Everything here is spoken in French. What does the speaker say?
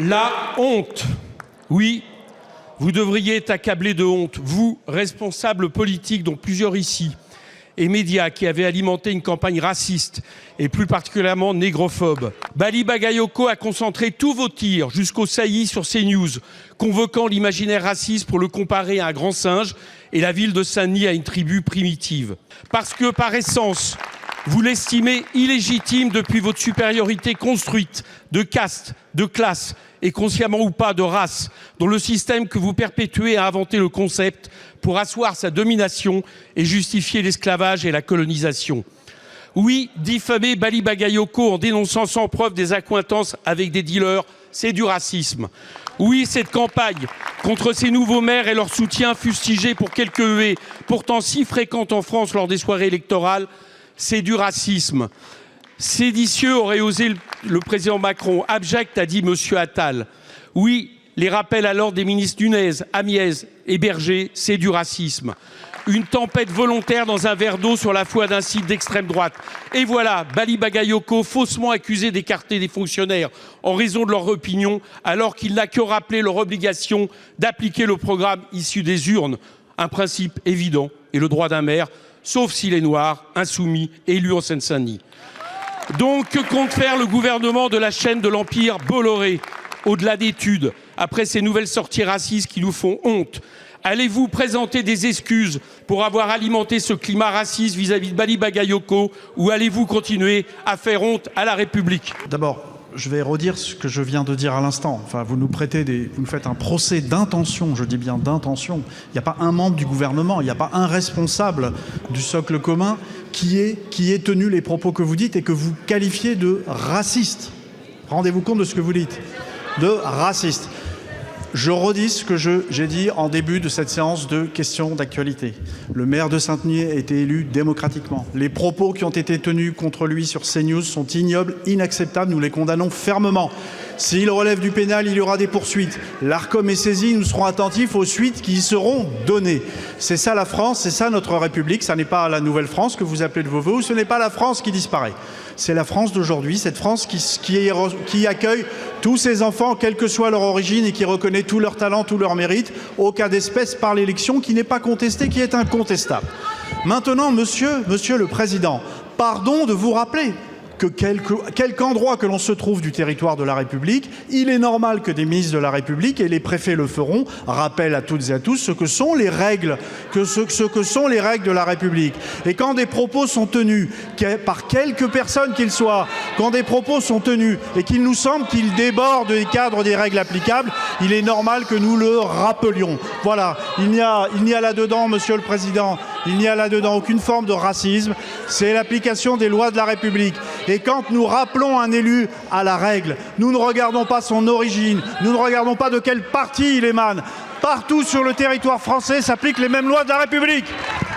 La honte. Oui, vous devriez être accablé de honte, vous, responsables politiques, dont plusieurs ici, et médias qui avaient alimenté une campagne raciste et plus particulièrement négrophobe. Bali Bagayoko a concentré tous vos tirs jusqu'au saillie sur CNews, convoquant l'imaginaire raciste pour le comparer à un grand singe et la ville de Saint-Denis à une tribu primitive. Parce que, par essence, vous l'estimez illégitime depuis votre supériorité construite de caste, de classe et consciemment ou pas de race, dont le système que vous perpétuez a inventé le concept pour asseoir sa domination et justifier l'esclavage et la colonisation. Oui, diffamer Bali Bagayoko en dénonçant sans preuve des accointances avec des dealers, c'est du racisme. Oui, cette campagne contre ces nouveaux maires et leur soutien fustigé pour quelques huées, pourtant si fréquentes en France lors des soirées électorales, c'est du racisme. Séditieux aurait osé le président Macron. Abject, a dit M. Attal. Oui, les rappels à l'ordre des ministres Nunez, Amiez et Berger, c'est du racisme. Une tempête volontaire dans un verre d'eau sur la foi d'un site d'extrême droite. Et voilà, Bali Bagayoko faussement accusé d'écarter des fonctionnaires en raison de leur opinion, alors qu'il n'a que rappelé leur obligation d'appliquer le programme issu des urnes. Un principe évident et le droit d'un maire, sauf s'il est noir, insoumis, élu en Seine-Saint-Denis. Donc, que compte faire le gouvernement de la chaîne de l'Empire Bolloré, au-delà d'études, après ces nouvelles sorties racistes qui nous font honte? Allez-vous présenter des excuses pour avoir alimenté ce climat raciste vis-à-vis de Bali Bagayoko, ou allez-vous continuer à faire honte à la République? D'abord, je vais redire ce que je viens de dire à l'instant. Enfin, vous nous faites un procès d'intention, je dis bien d'intention. Il n'y a pas un membre du gouvernement, il n'y a pas un responsable du socle commun qui ait tenu les propos que vous dites et que vous qualifiez de racistes. Rendez-vous compte de ce que vous dites. De racistes. Je redis ce que j'ai dit en début de cette séance de questions d'actualité. Le maire de Saint-Denis a été élu démocratiquement. Les propos qui ont été tenus contre lui sur CNews sont ignobles, inacceptables. Nous les condamnons fermement. S'il relève du pénal, il y aura des poursuites. L'Arcom est saisi, nous serons attentifs aux suites qui y seront données. C'est ça la France, c'est ça notre République. Ça n'est pas la nouvelle France que vous appelez de vos voeux, ce n'est pas la France qui disparaît. C'est la France d'aujourd'hui, cette France qui accueille tous ses enfants, quelle que soit leur origine, et qui reconnaît tous leurs talents, tous leurs mérites, au cas d'espèce par l'élection, qui n'est pas contestée, qui est incontestable. Maintenant, monsieur le Président, pardon de vous rappeler que quelque endroit que l'on se trouve du territoire de la République, il est normal que des ministres de la République, et les préfets le feront, rappellent à toutes et à tous ce que sont les règles, de la République. Et quand des propos sont tenus, par quelques personnes qu'ils soient, quand des propos sont tenus et qu'il nous semble qu'ils débordent les cadres des règles applicables, il est normal que nous le rappelions. Voilà, il n'y a là-dedans, monsieur le Président, il n'y a là-dedans aucune forme de racisme, c'est l'application des lois de la République. Et quand nous rappelons un élu à la règle, nous ne regardons pas son origine, nous ne regardons pas de quel parti il émane. Partout sur le territoire français s'appliquent les mêmes lois de la République.